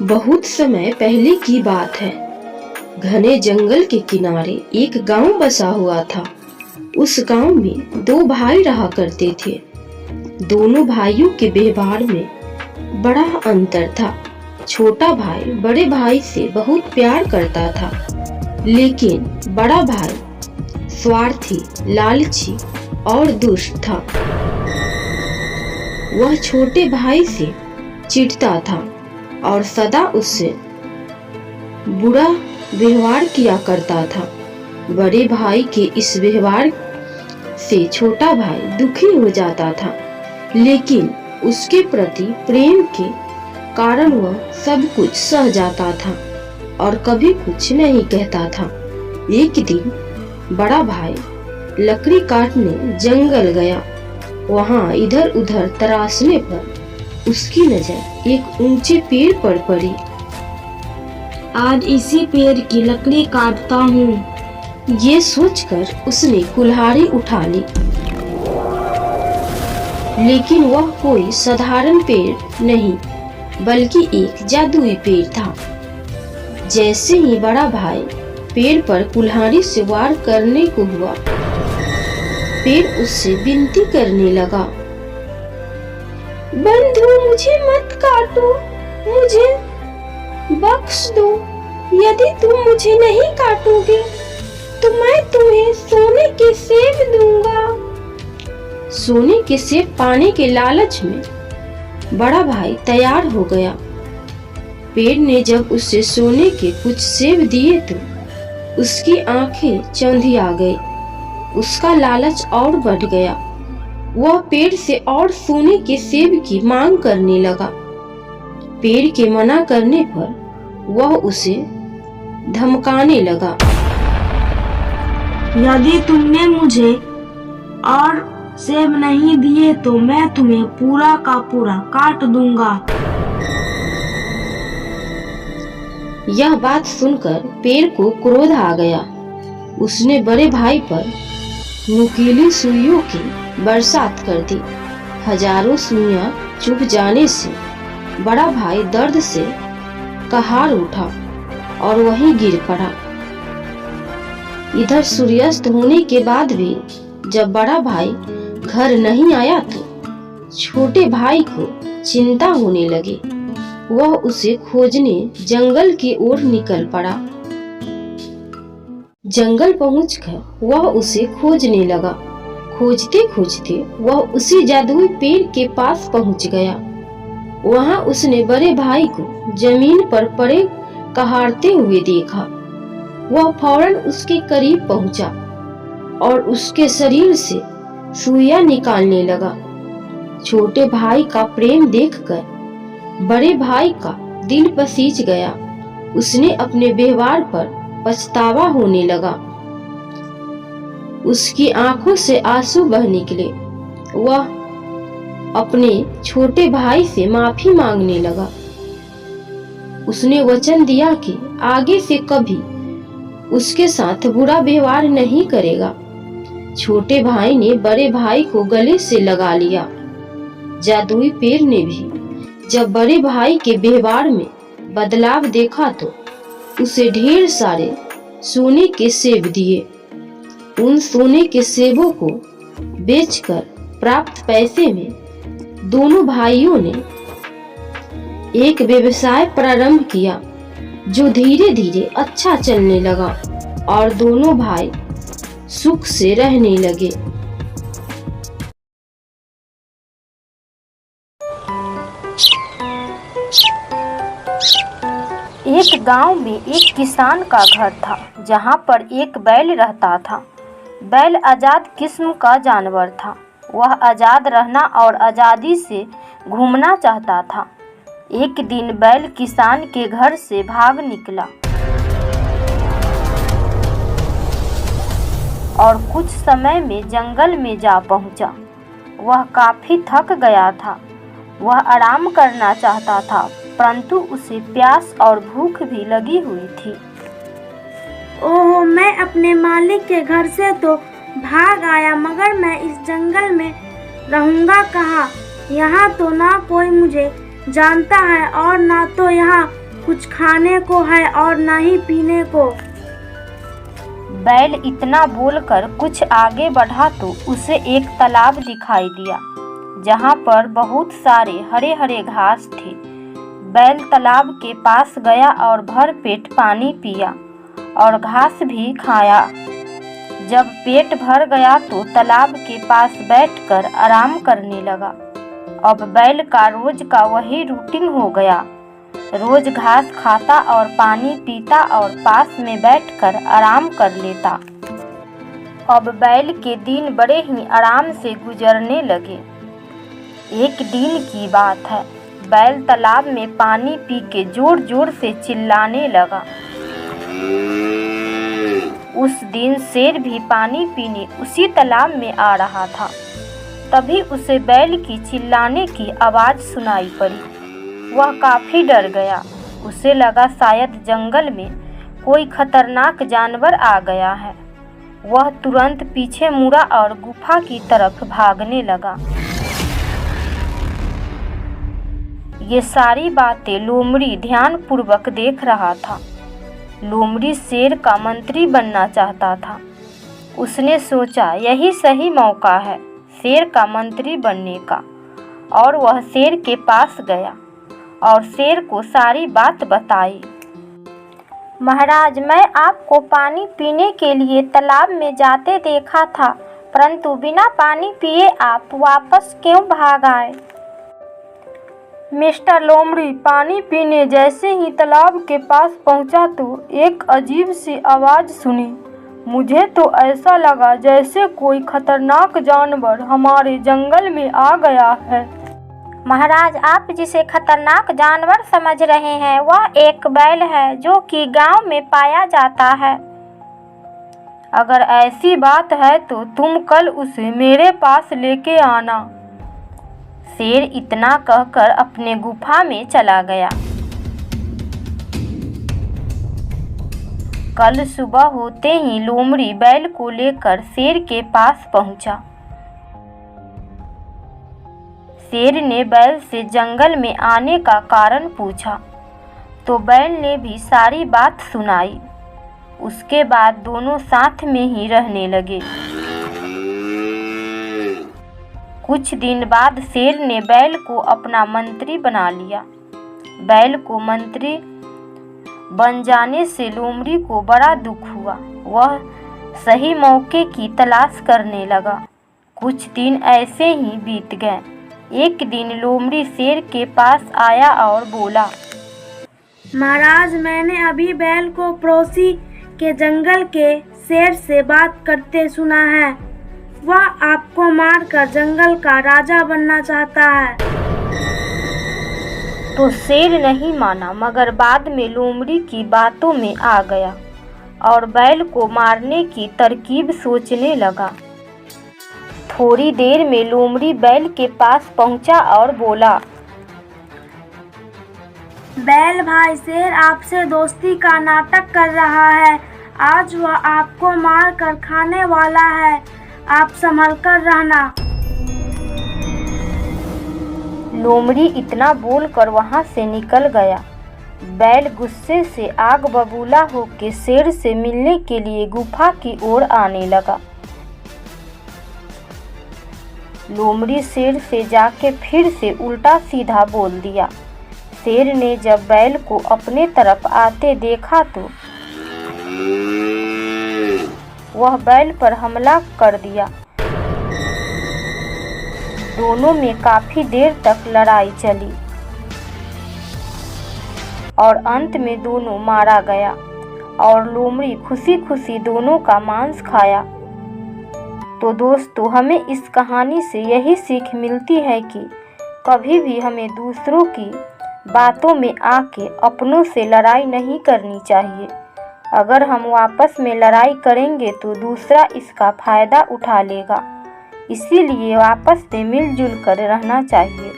बहुत समय पहले की बात है। घने जंगल के किनारे एक गांव बसा हुआ था। उस गांव में दो भाई रहा करते थे। दोनों भाइयों के व्यवहार में बड़ा अंतर था। छोटा भाई बड़े भाई से बहुत प्यार करता था, लेकिन बड़ा भाई स्वार्थी, लालची और दुष्ट था। वह छोटे भाई से चिढ़ता था और सदा उससे बुरा व्यवहार किया करता था। बड़े भाई के इस व्यवहार से छोटा भाई दुखी हो जाता था, लेकिन उसके प्रति प्रेम के कारण वह सब कुछ सह जाता था और कभी कुछ नहीं कहता था। एक दिन बड़ा भाई लकड़ी काटने जंगल गया। वहां इधर उधर तराशने पर उसकी नजर एक ऊंचे पेड़ पर पड़ी। आज इसी पेड़ की लकड़ी काटता हूँ। ये सोचकर उसने कुल्हाड़ी उठा ली, लेकिन वह कोई साधारण पेड़ नहीं, बल्कि एक जादुई पेड़ था। जैसे ही बड़ा भाई पेड़ पर कुल्हाड़ी से वार करने को हुआ, पेड़ उससे विनती करने लगा, बंधु, मुझे मत काटो, मुझे बख्श दो। यदि तुम मुझे नहीं काटोगे तो मैं तुम्हें सोने के सेब दूंगा। सोने के सेब पाने के लालच में बड़ा भाई तैयार हो गया। पेड़ ने जब उसे सोने के कुछ सेब दिए तो उसकी आंखें चौंधी आ गई। उसका लालच और बढ़ गया। वह पेड़ से और सोने के सेब की मांग करने लगा। पेड़ के मना करने पर वह उसे धमकाने लगा, यदि तुमने मुझे और सेब नहीं दिए तो मैं तुम्हें पूरा का पूरा काट दूंगा। यह बात सुनकर पेड़ को क्रोध आ गया। उसने बड़े भाई पर नुकीली सुइयों की बरसात कर दी। हजारों सुइयां चुभ जाने से बड़ा भाई दर्द से कहार उठा और वहीं गिर पड़ा। इधर सूर्यास्त होने के बाद भी जब बड़ा भाई घर नहीं आया तो छोटे भाई को चिंता होने लगी। वह उसे खोजने जंगल की ओर निकल पड़ा। जंगल पहुंचकर वह उसे खोजने लगा। खोजते खोजते वह उसी जादुई पेड़ के पास पहुंच गया। वहां उसने बड़े भाई को जमीन पर पड़े कहारते हुए देखा। वह फौरन उसके करीब पहुंचा और उसके शरीर से सुइयां निकालने लगा। छोटे भाई का प्रेम देखकर बड़े भाई का दिल पसीज गया। उसने अपने व्यवहार पर पछतावा होने लगा। उसकी आंखों से आंसू बह निकले। वह अपने छोटे भाई से माफी मांगने लगा। उसने वचन दिया कि आगे से कभी उसके साथ बुरा व्यवहार नहीं करेगा। छोटे भाई ने बड़े भाई को गले से लगा लिया। जादुई पेड़ ने भी जब बड़े भाई के व्यवहार में बदलाव देखा तो उसे ढेर सारे सोने के सेब दिए। उन सोने के सेबों को बेचकर प्राप्त पैसे में दोनों भाइयों ने एक व्यवसाय प्रारंभ किया, जो धीरे धीरे अच्छा चलने लगा और दोनों भाई सुख से रहने लगे। एक गांव में एक किसान का घर था, जहां पर एक बैल रहता था। बैल आजाद किस्म का जानवर था। वह आजाद रहना और आजादी से घूमना चाहता था। एक दिन बैल किसान के घर से भाग निकला और कुछ समय में जंगल में जा पहुंचा। वह काफी थक गया था। वह आराम करना चाहता था, परंतु उसे प्यास और भूख भी लगी हुई थी। ओह, मैं अपने मालिक के घर से तो भाग आया, मगर मैं इस जंगल में रहूंगा कहाँ? यहाँ तो ना कोई मुझे जानता है और ना तो यहाँ कुछ खाने को है और न ही पीने को। बैल इतना बोलकर कुछ आगे बढ़ा तो उसे एक तालाब दिखाई दिया जहाँ पर बहुत सारे हरे हरे घास थे। बैल तालाब के पास गया और भर पेट पानी पिया और घास भी खाया। जब पेट भर गया तो तालाब के पास बैठकर आराम करने लगा। अब बैल का रोज का वही रूटीन हो गया, रोज घास खाता और पानी पीता और पास में बैठकर आराम कर लेता। अब बैल के दिन बड़े ही आराम से गुजरने लगे। एक दिन की बात है, बैल तालाब में पानी पी के जोर जोर से चिल्लाने लगा। उस दिन शेर भी पानी पीने उसी तालाब में आ रहा था। तभी उसे बैल की चिल्लाने की आवाज़ सुनाई पड़ी। वह काफ़ी डर गया। उसे लगा शायद जंगल में कोई खतरनाक जानवर आ गया है। वह तुरंत पीछे मुड़ा और गुफा की तरफ भागने लगा। ये सारी बातें लोमड़ी ध्यानपूर्वक देख रहा था। लोमड़ी शेर का मंत्री बनना चाहता था। उसने सोचा यही सही मौका है शेर का मंत्री बनने का, और वह शेर के पास गया और शेर को सारी बात बताई। महाराज, मैं आपको पानी पीने के लिए तालाब में जाते देखा था, परंतु बिना पानी पिए आप वापस क्यों भाग आए? मिस्टर लोमड़ी, पानी पीने जैसे ही तालाब के पास पहुंचा तो एक अजीब सी आवाज़ सुनी। मुझे तो ऐसा लगा जैसे कोई खतरनाक जानवर हमारे जंगल में आ गया है। महाराज, आप जिसे खतरनाक जानवर समझ रहे हैं वह एक बैल है जो कि गांव में पाया जाता है। अगर ऐसी बात है तो तुम कल उसे मेरे पास लेके आना। शेर इतना कहकर अपने गुफा में चला गया। कल सुबह होते ही लोमड़ी बैल को लेकर शेर के पास पहुंचा। शेर ने बैल से जंगल में आने का कारण पूछा तो बैल ने भी सारी बात सुनाई। उसके बाद दोनों साथ में ही रहने लगे। कुछ दिन बाद शेर ने बैल को अपना मंत्री बना लिया। बैल को मंत्री बन जाने से लोमड़ी को बड़ा दुख हुआ। वह सही मौके की तलाश करने लगा। कुछ दिन ऐसे ही बीत गए। एक दिन लोमड़ी शेर के पास आया और बोला, महाराज, मैंने अभी बैल को पड़ोसी के जंगल के शेर से बात करते सुना है। वह आपको मारकर जंगल का राजा बनना चाहता है। तो शेर नहीं माना, मगर बाद में लोमड़ी की बातों में आ गया और बैल को मारने की तरकीब सोचने लगा। थोड़ी देर में लोमड़ी बैल के पास पहुंचा और बोला, बैल भाई, शेर आपसे दोस्ती का नाटक कर रहा है। आज वह आपको मार कर खाने वाला है। आप संभल कर रहना। लोमड़ी इतना बोलकर वहां से निकल गया। बैल गुस्से से आग बबूला होकर शेर से मिलने के लिए गुफा की ओर आने लगा। लोमड़ी शेर से जाके फिर से उल्टा सीधा बोल दिया। शेर ने जब बैल को अपने तरफ आते देखा तो वह बैल पर हमला कर दिया। दोनों में काफी देर तक लड़ाई चली और अंत में दोनों मारा गया और लोमड़ी खुशी खुशी दोनों का मांस खाया। तो दोस्तों, हमें इस कहानी से यही सीख मिलती है कि कभी भी हमें दूसरों की बातों में आके अपनों से लड़ाई नहीं करनी चाहिए। अगर हम आपस में लड़ाई करेंगे तो दूसरा इसका फ़ायदा उठा लेगा। इसीलिए आपस में मिलजुल कर रहना चाहिए।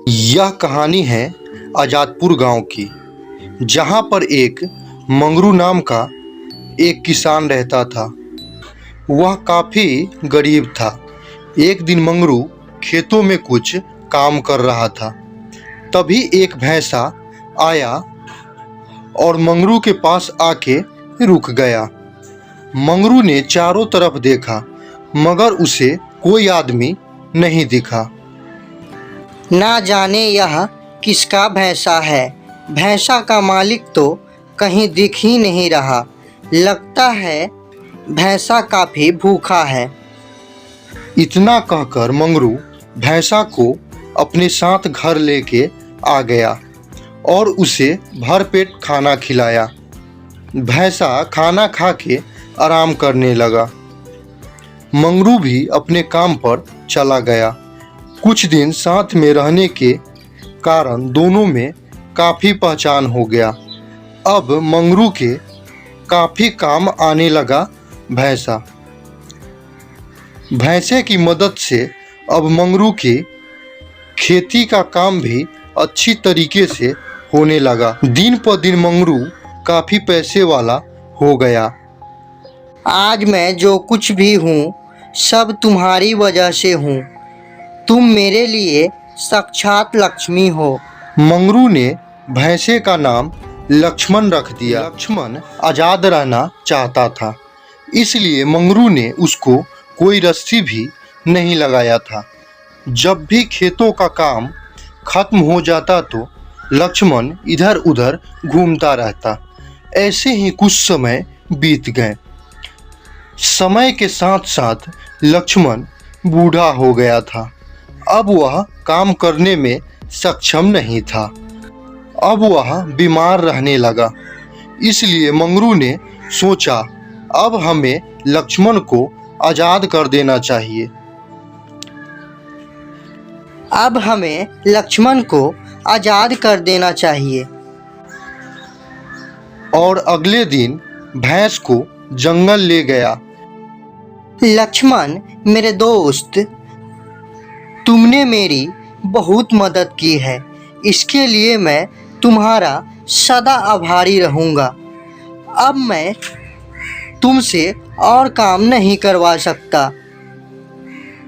यह कहानी है आज़ादपुर गांव की, जहां पर एक मंगरू नाम का एक किसान रहता था। वह काफ़ी गरीब था। एक दिन मंगरू खेतों में कुछ काम कर रहा था। तभी एक भैंसा आया और मंगरू के पास आके रुक गया। मंगरू ने चारों तरफ देखा मगर उसे कोई आदमी नहीं दिखा। ना जाने यह किसका भैंसा है। भैंसा का मालिक तो कहीं दिख ही नहीं रहा। लगता है भैंसा काफी भूखा है। इतना कहकर मंगरू भैंसा को अपने साथ घर लेके आ गया और उसे भरपेट खाना खिलाया। भैंसा खाना खा के आराम करने लगा। मंगरू भी अपने काम पर चला गया। कुछ दिन साथ में रहने के कारण दोनों में काफ़ी पहचान हो गया। अब मंगरू के काफ़ी काम आने लगा भैंसा। भैंसे की मदद से अब मंगरू की खेती का काम भी अच्छी तरीके से होने लगा। दिन पर दिन मंगरू काफ़ी पैसे वाला हो गया। आज मैं जो कुछ भी हूँ सब तुम्हारी वजह से हूँ। तुम मेरे लिए साक्षात लक्ष्मी हो। मंगरू ने भैंसे का नाम लक्ष्मण रख दिया। लक्ष्मण आज़ाद रहना चाहता था, इसलिए मंगरू ने उसको कोई रस्सी भी नहीं लगाया था। जब भी खेतों का काम खत्म हो जाता तो लक्ष्मण इधर उधर घूमता रहता। ऐसे ही कुछ समय बीत गए। समय के साथ साथ लक्ष्मण बूढ़ा हो गया था। अब वह काम करने में सक्षम नहीं था। अब वह बीमार रहने लगा। इसलिए मंगरू ने सोचा अब हमें लक्ष्मण को आज़ाद कर देना चाहिए। अब हमें लक्ष्मण को आज़ाद कर देना चाहिए। और अगले दिन भैंस को जंगल ले गया। लक्ष्मण मेरे दोस्त, तुमने मेरी बहुत मदद की है। इसके लिए मैं तुम्हारा सदा आभारी रहूँगा। अब मैं तुमसे और काम नहीं करवा सकता।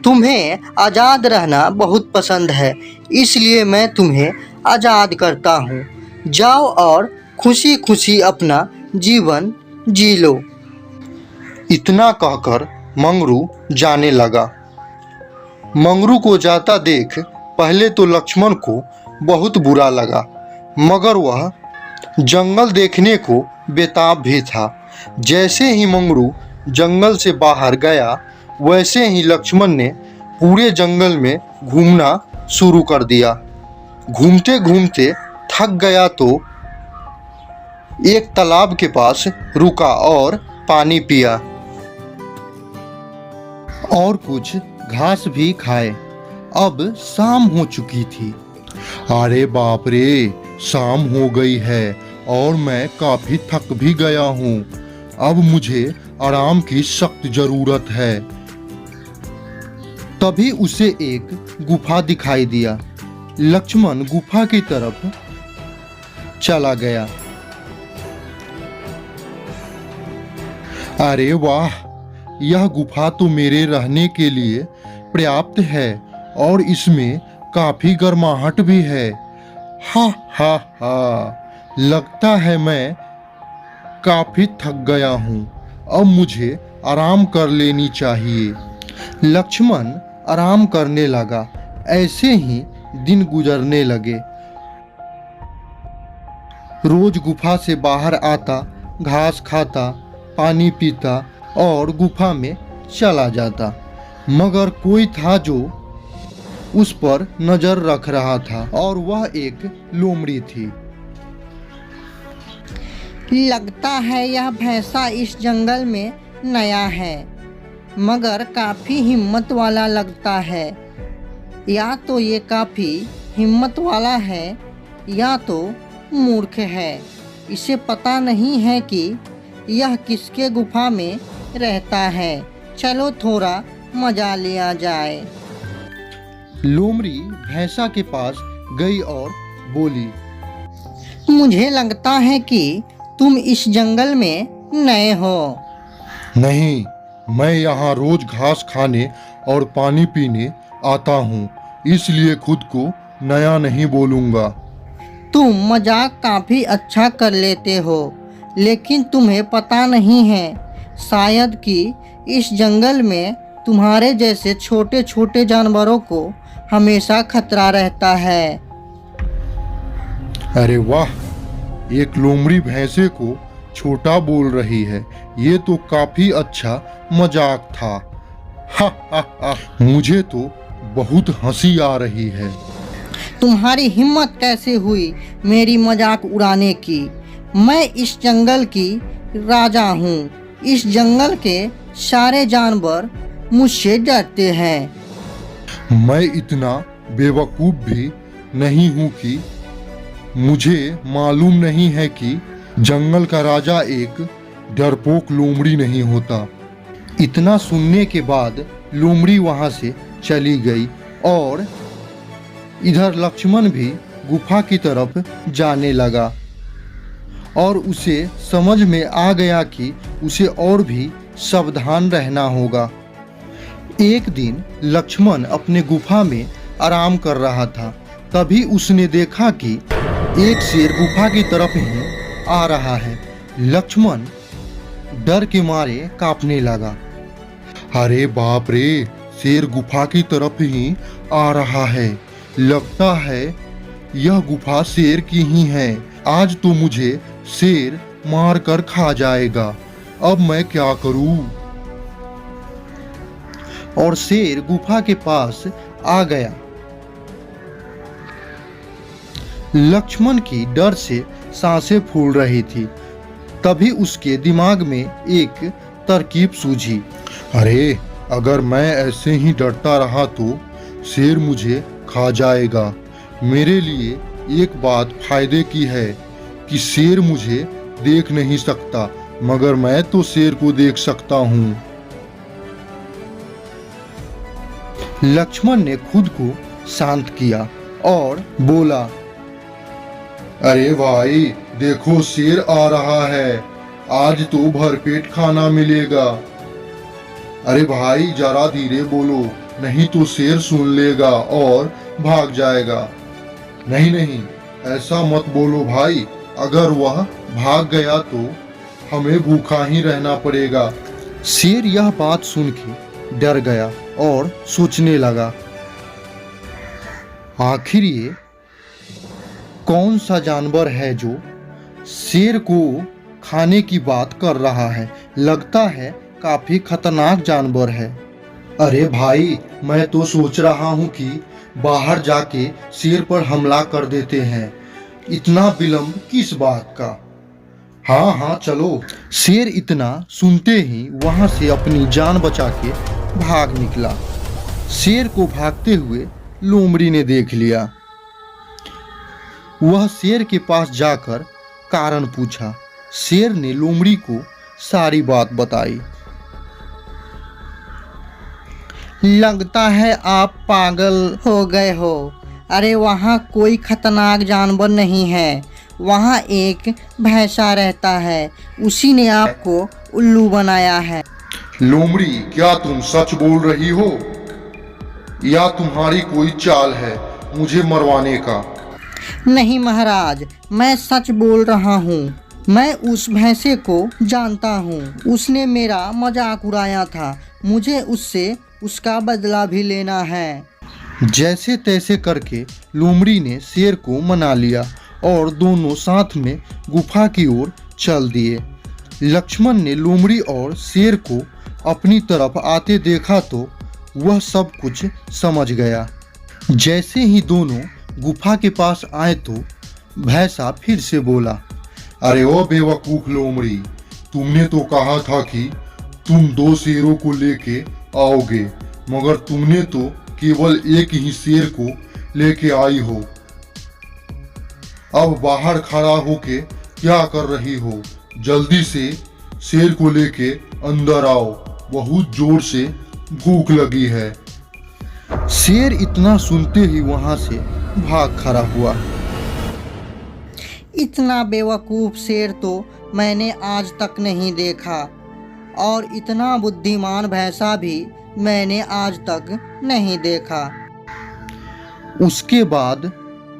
तुम्हें आज़ाद रहना बहुत पसंद है, इसलिए मैं तुम्हें आज़ाद करता हूँ। जाओ और खुशी खुशी अपना जीवन जी लो। इतना कहकर मंगरू जाने लगा। मंगरू को जाता देख पहले तो लक्ष्मण को बहुत बुरा लगा, मगर वह जंगल देखने को बेताब भी था। जैसे ही मंगरू जंगल से बाहर गया, वैसे ही लक्ष्मण ने पूरे जंगल में घूमना शुरू कर दिया। घूमते घूमते थक गया तो एक तालाब के पास रुका और पानी पिया और कुछ घास भी खाए। अब शाम हो चुकी थी। अरे बाप रे, शाम हो गई है और मैं काफी थक भी गया हूँ। अब मुझे आराम की सख्त जरूरत है। तभी उसे एक गुफा दिखाई दिया। लक्ष्मण गुफा की तरफ चला गया। अरे वाह, यह गुफा तो मेरे रहने के लिए पर्याप्त है और इसमें काफी गर्माहट भी है। हा हा हा, लगता है मैं काफी थक गया हूँ। अब मुझे आराम कर लेनी चाहिए। लक्ष्मण आराम करने लगा। ऐसे ही दिन गुजरने लगे। रोज गुफा से बाहर आता, घास खाता, पानी पीता और गुफा में चला जाता, मगर कोई था जो उस पर नजर रख रहा था और वह एक लोमड़ी थी। लगता है यह भैंसा इस जंगल में नया है, मगर काफ़ी हिम्मत वाला लगता है। या तो ये काफ़ी हिम्मत वाला है या तो मूर्ख है। इसे पता नहीं है कि यह किसके गुफा में रहता है। चलो थोड़ा मजा लिया जाए। लोमड़ी भैंसा के पास गई और बोली, मुझे लगता है कि तुम इस जंगल में नए हो। नहीं, मैं यहाँ रोज घास खाने और पानी पीने आता हूँ, इसलिए खुद को नया नहीं बोलूँगा। तुम मजाक काफ़ी अच्छा कर लेते हो, लेकिन तुम्हें पता नहीं है शायद कि इस जंगल में तुम्हारे जैसे छोटे छोटे जानवरों को हमेशा खतरा रहता है। अरे वाह, एक लोमड़ी भैंसे को छोटा बोल रही है, ये तो काफी अच्छा मजाक था। हा हा हा, मुझे तो बहुत हंसी आ रही है। तुम्हारी हिम्मत कैसे हुई मेरी मजाक उड़ाने की? मैं इस जंगल की राजा हूँ। इस जंगल के सारे जानवर मुझसे डरते हैं। मैं इतना बेवकूफ भी नहीं हूँ कि मुझे मालूम नहीं है कि जंगल का राजा एक डरपोक लोमड़ी नहीं होता। इतना सुनने के बाद लोमड़ी वहां से चली गई और इधर लक्ष्मण भी गुफा की तरफ जाने लगा और उसे समझ में आ गया कि उसे और भी सावधान रहना होगा। एक दिन लक्ष्मण अपने गुफा में आराम कर रहा था, तभी उसने देखा कि एक शेर गुफा की तरफ ही आ रहा है। लक्ष्मण डर के मारे कांपने लगा। अरे बाप रे, शेर गुफा की तरफ ही आ रहा है। लगता है यह गुफा शेर की ही है। आज तो मुझे शेर मार कर खा जाएगा। अब मैं क्या करूं? और शेर गुफा के पास आ गया। लक्ष्मण की डर से सांसें फूल रही थी। तभी उसके दिमाग में एक तरकीब सूझी। अरे, अगर मैं ऐसे ही डरता रहा तो शेर मुझे खा जाएगा। मेरे लिए एक बात फायदे की है कि शेर मुझे देख नहीं सकता, मगर मैं तो शेर को देख सकता हूँ। लक्ष्मण ने खुद को शांत किया और बोला, अरे भाई, देखो शेर आ रहा है। आज तो भरपेट खाना मिलेगा। अरे भाई, जरा धीरे बोलो, नहीं तो शेर सुन लेगा और भाग जाएगा। नहीं नहीं, ऐसा मत बोलो भाई। अगर वह भाग गया तो हमें भूखा ही रहना पड़ेगा। शेर यह बात सुन के डर गया और सोचने लगा, आखिर ये कौन सा जानवर है जो शेर को खाने की बात कर रहा है? लगता है काफी खतरनाक जानवर है। अरे भाई, मैं तो सोच रहा हूँ कि बाहर जाके शेर पर हमला कर देते हैं। इतना विलंब किस बात का? हाँ हाँ चलो। शेर इतना सुनते ही वहां से अपनी जान बचा के भाग निकला। शेर को भागते हुए लोमड़ी ने देख लिया। वह शेर के पास जाकर कारण पूछा। शेर ने लोमड़ी को सारी बात बताई। लगता है आप पागल हो गए हो। अरे वहाँ कोई खतरनाक जानवर नहीं है। वहाँ एक भैंसा रहता है, उसी ने आपको उल्लू बनाया है। लोमड़ी, क्या तुम सच बोल रही हो या तुम्हारी कोई चाल है मुझे मरवाने का? नहीं महाराज, मैं सच बोल रहा हूँ। मैं उस भैंसे को जानता हूँ। उसने मेरा मजाक उड़ाया था। मुझे उससे उसका बदला भी लेना है। जैसे तैसे करके लोमड़ी ने शेर को मना लिया और दोनों साथ में गुफा की ओर चल दिए। लक्ष्मण ने लोमड़ी और शेर को अपनी तरफ आते देखा तो वह सब कुछ समझ गया। जैसे ही दोनों गुफा के पास आए तो भैंसा फिर से बोला, अरे ओ बेवकूफ लोमड़ी, तुमने तो कहा था कि तुम 2 शेरों को लेके आओगे, मगर तुमने तो केवल एक ही शेर को लेके आई हो। अब बाहर खड़ा होके क्या कर रही हो? जल्दी से शेर को लेके अंदर आओ, बहुत जोर से भूख लगी है। शेर इतना सुनते ही वहां से भाग खड़ा हुआ। इतना बेवकूफ शेर तो मैंने आज तक नहीं देखा, और इतना बुद्धिमान भैंसा भी मैंने आज तक नहीं देखा। उसके बाद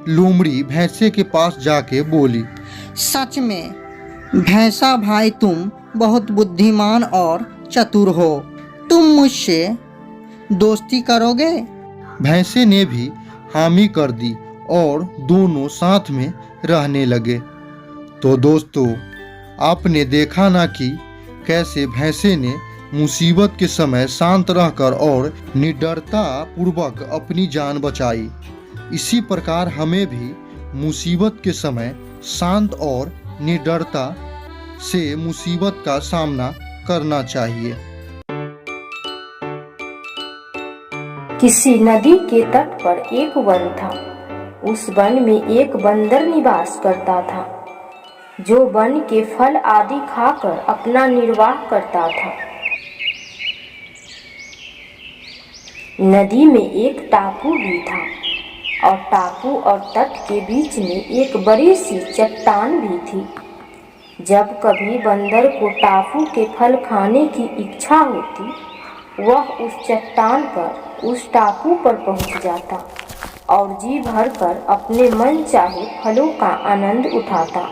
लोमड़ी भैंसे के पास जाके बोली, सच में भैंसा भाई तुम बहुत बुद्धिमान और चतुर हो। तुम मुझसे दोस्ती करोगे? भैंसे ने भी हामी कर दी और दोनों साथ में रहने लगे। तो दोस्तों, आपने देखा ना कि कैसे भैंसे ने मुसीबत के समय शांत रहकर और निडरता पूर्वक अपनी जान बचाई। इसी प्रकार हमें भी मुसीबत के समय शांत और निडरता से मुसीबत का सामना करना चाहिए। किसी नदी के तट पर एक वन था। उस वन में एक बंदर निवास करता था, जो वन के फल आदि खाकर अपना निर्वाह करता था। नदी में एक टापू भी था और टापू और तट के बीच में एक बड़ी सी चट्टान भी थी। जब कभी बंदर को टापू के फल खाने की इच्छा होती, वह उस चट्टान पर, उस टापू पर पहुंच जाता और जी भर कर अपने मन चाहे फलों का आनंद उठाता।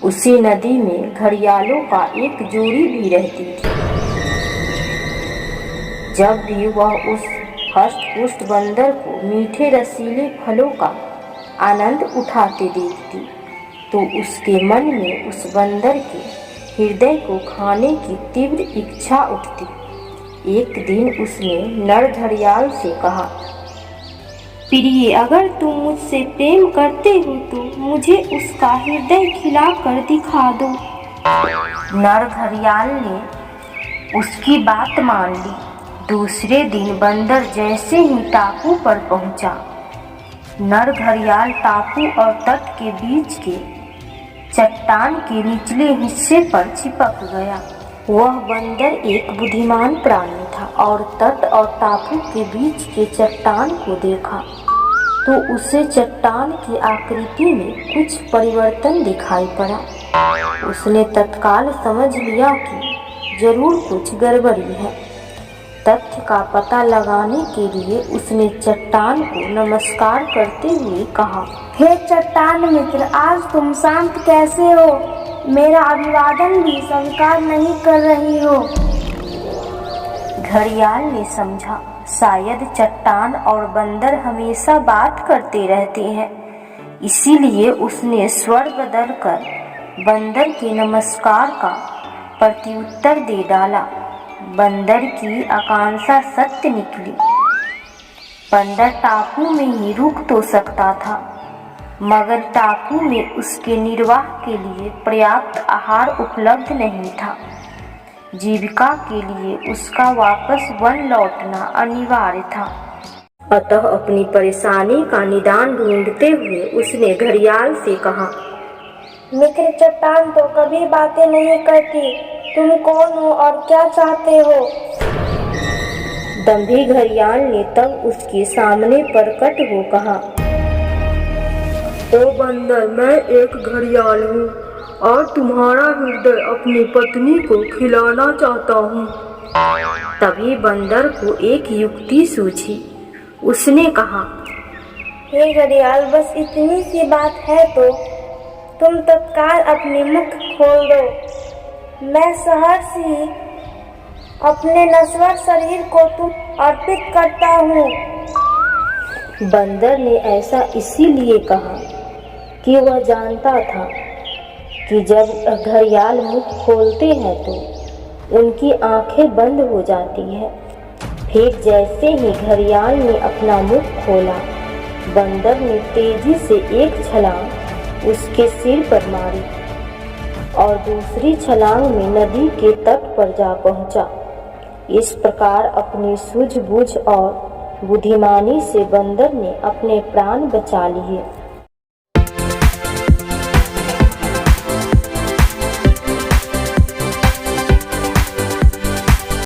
उसी नदी में घड़ियालों का एक जोड़ी भी रहती थी। जब भी वह उस हष्ट-पुष्ट बंदर को मीठे रसीले फलों का आनंद उठाते देखती, तो उसके मन में उस बंदर के हृदय को खाने की तीव्र इच्छा उठती। एक दिन उसने नर घड़ियाल से कहा, प्रिय, अगर तुम मुझसे प्रेम करते हो तो मुझे उसका हृदय खिला कर दिखा दो। नर घड़ियाल ने उसकी बात मान ली। दूसरे दिन बंदर जैसे ही टापू पर पहुंचा, नर घड़ियाल टापू और तट के बीच के चट्टान के निचले हिस्से पर चिपक गया। वह बंदर एक बुद्धिमान प्राणी था और तट और टापू के बीच के चट्टान को देखा तो उसे चट्टान की आकृति में कुछ परिवर्तन दिखाई पड़ा। उसने तत्काल समझ लिया कि जरूर कुछ गड़बड़ी है। तथ्य का पता लगाने के लिए उसने चट्टान को नमस्कार करते हुए कहा, हे चट्टान मित्र, आज तुम शांत कैसे हो? मेरा अभिवादन भी स्वीकार नहीं कर रही हो। घड़ियाल ने समझा, शायद चट्टान और बंदर हमेशा बात करते रहते हैं, इसीलिए उसने स्वर बदलकर बंदर के नमस्कार का प्रत्युत्तर दे डाला। बंदर की आकांक्षा सत्य निकली। बंदर टापू में ही रुक तो सकता था, मगर टापू में उसके निर्वाह के लिए पर्याप्त आहार उपलब्ध नहीं था। जीविका के लिए उसका वापस वन लौटना अनिवार्य था। अतः अपनी परेशानी का निदान ढूंढते हुए उसने घड़ियाल से कहा, मित्र, चट्टान तो कभी बातें नहीं करती। तुम कौन हो और क्या चाहते हो? दंभी घड़ियाल ने तब उसके सामने प्रकट हो कहा, ओ बंदर, मैं एक घड़ियाल हूँ और तुम्हारा हृदय अपनी पत्नी को खिलाना चाहता हूँ। तभी बंदर को एक युक्ति सूझी। उसने कहा, हे घड़ियाल, बस इतनी सी बात है तो तुम तत्काल अपनी मुख खोल दो। मैं सहर्ष ही अपने नश्वर शरीर को तुम अर्पित करता हूँ। बंदर ने ऐसा इसीलिए कहा कि वह जानता था कि जब घड़ियाल मुख खोलते हैं तो उनकी आंखें बंद हो जाती हैं। फिर जैसे ही घड़ियाल ने अपना मुख खोला, बंदर ने तेजी से एक छलांग उसके सिर पर मारी और दूसरी छलांग में नदी के तट पर जा पहुंचा। इस प्रकार अपनी सूझबूझ और बुद्धिमानी से बंदर ने अपने प्राण बचा लिए।